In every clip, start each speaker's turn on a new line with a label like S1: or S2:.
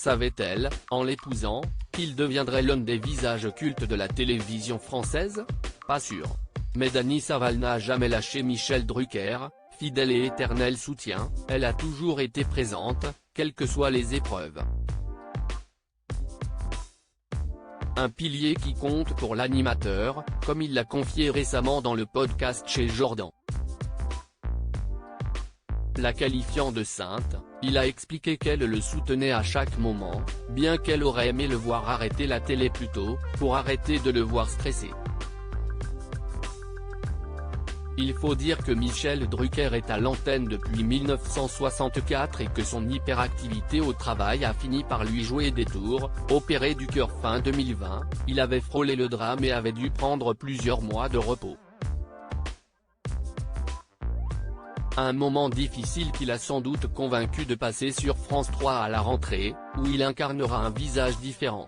S1: Savait-elle, en l'épousant, qu'il deviendrait l'un des visages cultes de la télévision française? Pas sûr. Mais Dany Saval n'a jamais lâché Michel Drucker, fidèle et éternel soutien, elle a toujours été présente, quelles que soient les épreuves. Un pilier qui compte pour l'animateur, comme il l'a confié récemment dans le podcast chez Jordan. La qualifiant de sainte, il a expliqué qu'elle le soutenait à chaque moment, bien qu'elle aurait aimé le voir arrêter la télé plus tôt, pour arrêter de le voir stresser. Il faut dire que Michel Drucker est à l'antenne depuis 1964 et que son hyperactivité au travail a fini par lui jouer des tours. Opéré du cœur fin 2020, il avait frôlé le drame et avait dû prendre plusieurs mois de repos. Un moment difficile qui l'a sans doute convaincu de passer sur France 3 à la rentrée, où il incarnera un visage différent.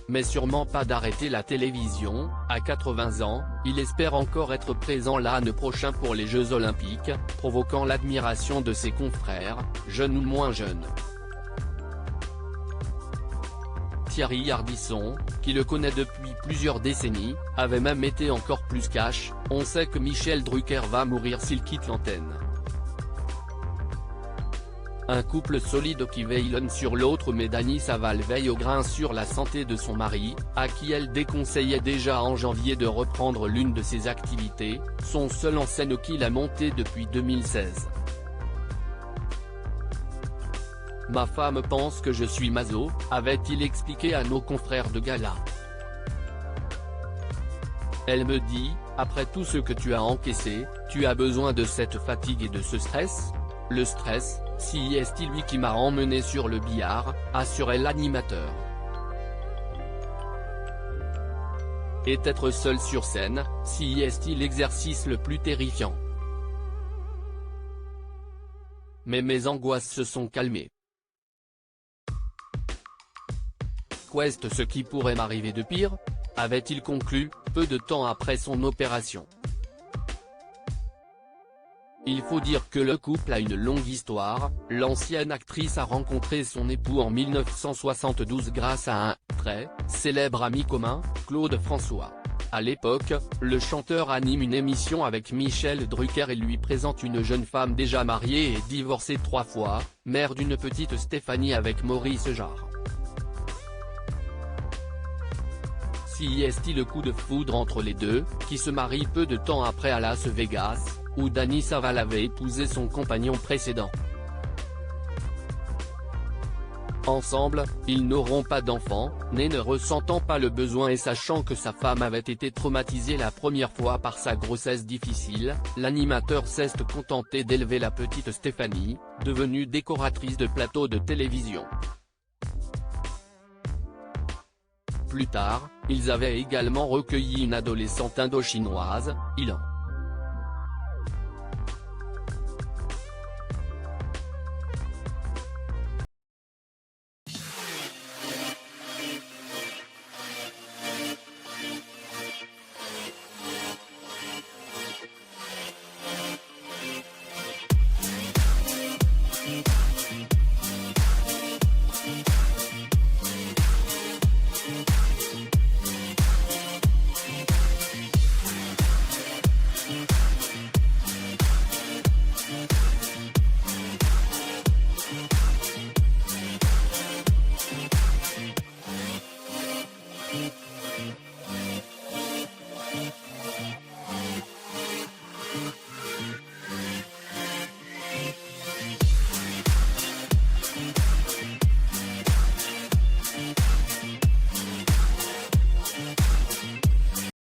S1: Mais sûrement pas d'arrêter la télévision. À 80 ans, il espère encore être présent l'année prochaine pour les Jeux Olympiques, provoquant l'admiration de ses confrères, jeunes ou moins jeunes. Thierry Ardisson, qui le connaît depuis plusieurs décennies, avait même été encore plus cash: on sait que Michel Drucker va mourir s'il quitte l'antenne. Un couple solide qui veille l'un sur l'autre, mais Dany Saval veille au grain sur la santé de son mari, à qui elle déconseillait déjà en janvier de reprendre l'une de ses activités, son seul en scène qu'il a monté depuis 2016. Ma femme pense que je suis maso, avait-il expliqué à nos confrères de gala. Elle me dit, après tout ce que tu as encaissé, tu as besoin de cette fatigue et de ce stress? Le stress, c'est lui qui m'a emmené sur le billard, assurait l'animateur. Et être seul sur scène, c'est l'exercice le plus terrifiant. Mais mes angoisses se sont calmées. Qu'est ce qui pourrait m'arriver de pire? Avait-il conclu, peu de temps après son opération. Il faut dire que le couple a une longue histoire. L'ancienne actrice a rencontré son époux en 1972 grâce à un très célèbre ami commun, Claude François. À l'époque, le chanteur anime une émission avec Michel Drucker et lui présente une jeune femme déjà mariée et divorcée 3 fois, mère d'une petite Stéphanie avec Maurice Jarre. C'est le coup de foudre entre les deux, qui se marient peu de temps après à Las Vegas, où Dany Saval avait épousé son compagnon précédent. Ensemble, ils n'auront pas d'enfants, ne ressentant pas le besoin et sachant que sa femme avait été traumatisée la première fois par sa grossesse difficile, l'animateur s'est contenté d'élever la petite Stéphanie, devenue décoratrice de plateaux de télévision. Plus tard, ils avaient également recueilli une adolescente indo-chinoise, Ilan.